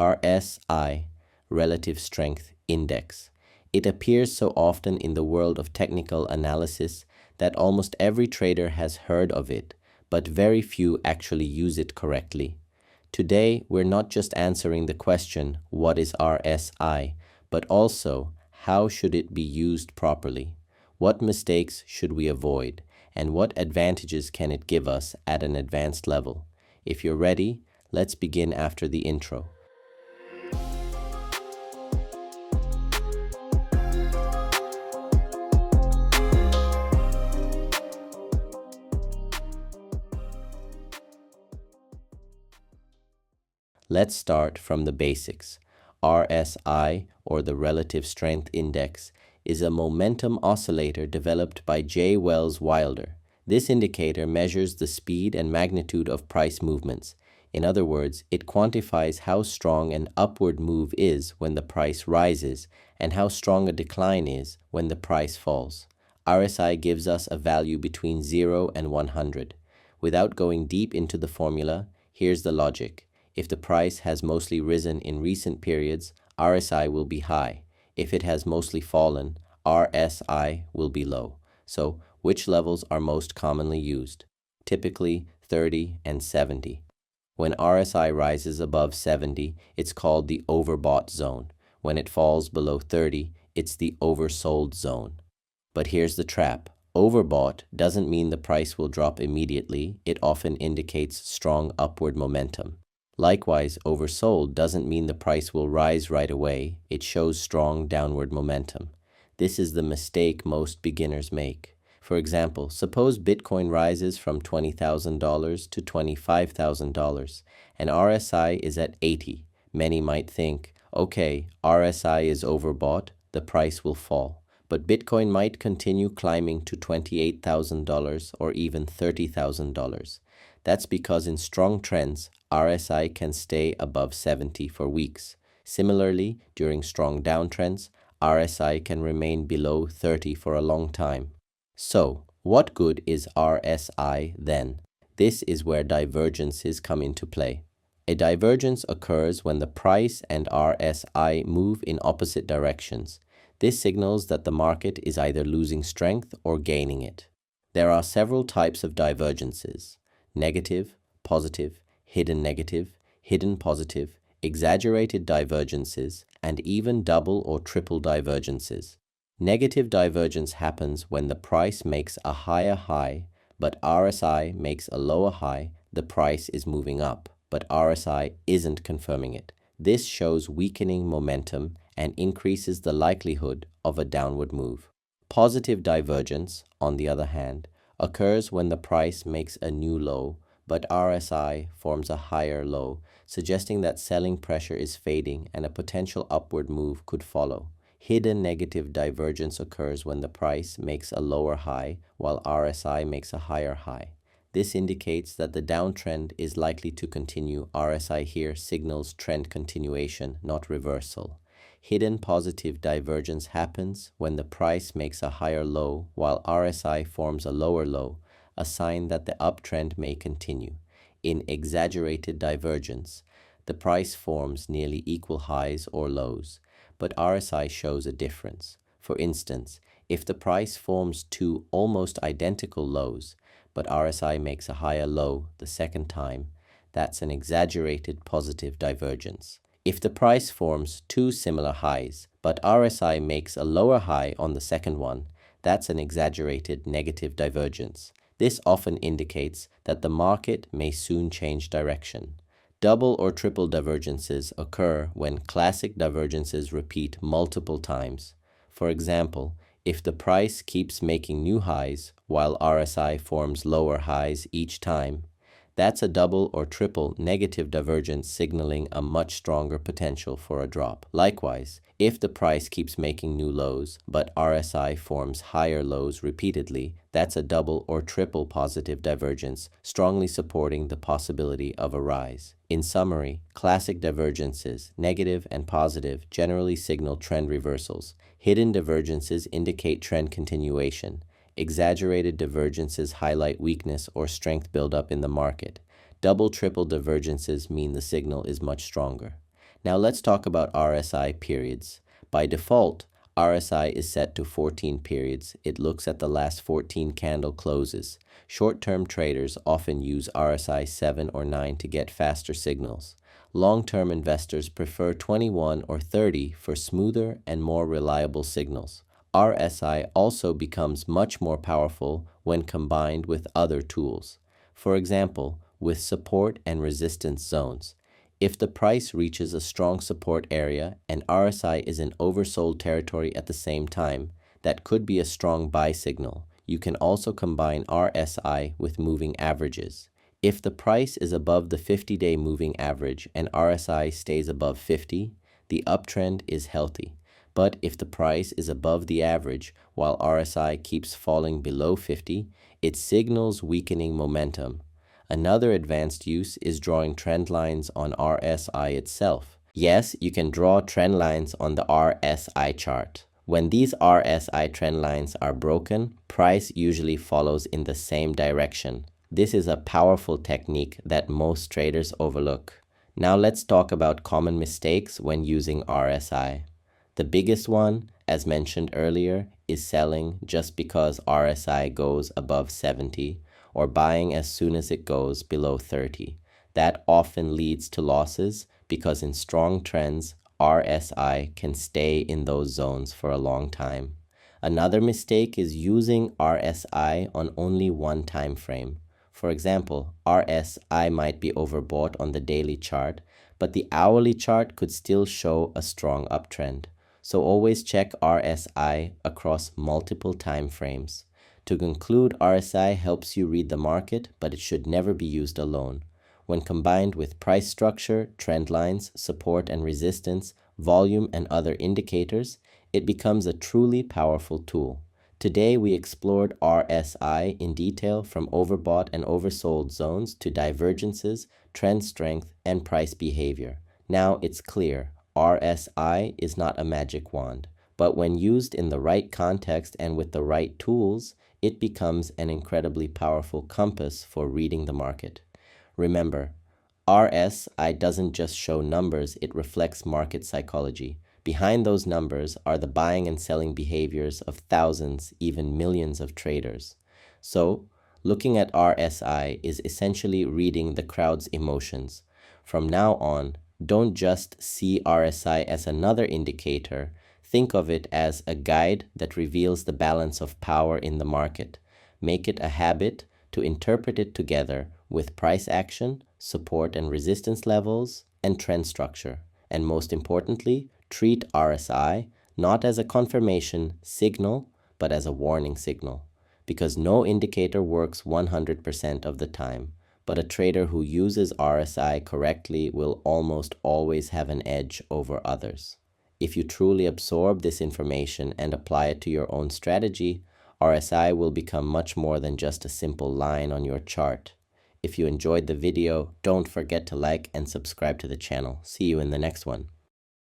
RSI, Relative Strength Index. It appears so often in the world of technical analysis that almost every trader has heard of it, but very few actually use it correctly. Today, we're not just answering the question, what is RSI, but also, how should it be used properly? What mistakes should we avoid? And what advantages can it give us at an advanced level? If you're ready, let's begin after the intro. Let's start from the basics. RSI, or the Relative Strength Index, is a momentum oscillator developed by J. Wells Wilder. This indicator measures the speed and magnitude of price movements. In other words, it quantifies how strong an upward move is when the price rises and how strong a decline is when the price falls. RSI gives us a value between 0 and 100. Without going deep into the formula, here's the logic. If the price has mostly risen in recent periods, RSI will be high. If it has mostly fallen, RSI will be low. So, which levels are most commonly used? Typically 30 and 70. When RSI rises above 70, it's called the overbought zone. When it falls below 30, it's the oversold zone. But here's the trap. Overbought doesn't mean the price will drop immediately. It often indicates strong upward momentum. Likewise, oversold doesn't mean the price will rise right away. It shows strong downward momentum. This is the mistake most beginners make. For example, suppose Bitcoin rises from $20,000 to $25,000 and RSI is at 80. Many might think, okay, RSI is overbought, the price will fall. But Bitcoin might continue climbing to $28,000 or even $30,000. That's because in strong trends, RSI can stay above 70 for weeks. Similarly, during strong downtrends, RSI can remain below 30 for a long time. So, what good is RSI then? This is where divergences come into play. A divergence occurs when the price and RSI move in opposite directions. This signals that the market is either losing strength or gaining it. There are several types of divergences: negative, positive, hidden positive, exaggerated divergences, and even double or triple divergences. Negative divergence happens when the price makes a higher high, but RSI makes a lower high. The price is moving up, but RSI isn't confirming it. This shows weakening momentum and increases the likelihood of a downward move. Positive divergence, on the other hand, occurs when the price makes a new low, but RSI forms a higher low, suggesting that selling pressure is fading and a potential upward move could follow. Hidden negative divergence occurs when the price makes a lower high while RSI makes a higher high. This indicates that the downtrend is likely to continue. RSI here signals trend continuation, not reversal. Hidden positive divergence happens when the price makes a higher low while RSI forms a lower low, a sign that the uptrend may continue. In exaggerated divergence, the price forms nearly equal highs or lows, but RSI shows a difference. For instance, if the price forms two almost identical lows, but RSI makes a higher low the second time, that's an exaggerated positive divergence. If the price forms two similar highs, but RSI makes a lower high on the second one, that's an exaggerated negative divergence. This often indicates that the market may soon change direction. Double or triple divergences occur when classic divergences repeat multiple times. For example, if the price keeps making new highs while RSI forms lower highs each time, that's a double or triple negative divergence signaling a much stronger potential for a drop. Likewise, if the price keeps making new lows, but RSI forms higher lows repeatedly, that's a double or triple positive divergence, strongly supporting the possibility of a rise. In summary, classic divergences, negative and positive, generally signal trend reversals. Hidden divergences indicate trend continuation. Exaggerated divergences highlight weakness or strength buildup in the market. Double, triple divergences mean the signal is much stronger. Now let's talk about RSI periods. By default, RSI is set to 14 periods. It looks at the last 14 candle closes. Short-term traders often use RSI 7 or 9 to get faster signals. Long-term investors prefer 21 or 30 for smoother and more reliable signals. RSI also becomes much more powerful when combined with other tools. For example, with support and resistance zones. If the price reaches a strong support area and RSI is in oversold territory at the same time, that could be a strong buy signal. You can also combine RSI with moving averages. If the price is above the 50-day moving average and RSI stays above 50, the uptrend is healthy. But if the price is above the average while RSI keeps falling below 50, it signals weakening momentum. Another advanced use is drawing trend lines on RSI itself. Yes, you can draw trend lines on the RSI chart. When these RSI trend lines are broken, price usually follows in the same direction. This is a powerful technique that most traders overlook. Now let's talk about common mistakes when using RSI. The biggest one, as mentioned earlier, is selling just because RSI goes above 70 or buying as soon as it goes below 30. That often leads to losses because in strong trends, RSI can stay in those zones for a long time. Another mistake is using RSI on only one time frame. For example, RSI might be overbought on the daily chart, but the hourly chart could still show a strong uptrend. So always check RSI across multiple time frames. To conclude, RSI helps you read the market, but it should never be used alone. When combined with price structure, trend lines, support and resistance, volume and other indicators, it becomes a truly powerful tool. Today we explored RSI in detail from overbought and oversold zones to divergences, trend strength, and price behavior. Now it's clear, RSI is not a magic wand, but when used in the right context and with the right tools, it becomes an incredibly powerful compass for reading the market. Remember, RSI doesn't just show numbers, it reflects market psychology. Behind those numbers are the buying and selling behaviors of thousands, even millions of traders. So, looking at RSI is essentially reading the crowd's emotions. From now on, don't just see RSI as another indicator. Think of it as a guide that reveals the balance of power in the market. Make it a habit to interpret it together with price action, support and resistance levels, and trend structure. And most importantly, treat RSI not as a confirmation signal, but as a warning signal. Because no indicator works 100% of the time, but a trader who uses RSI correctly will almost always have an edge over others. If you truly absorb this information and apply it to your own strategy, RSI will become much more than just a simple line on your chart. If you enjoyed the video, don't forget to like and subscribe to the channel. See you in the next one.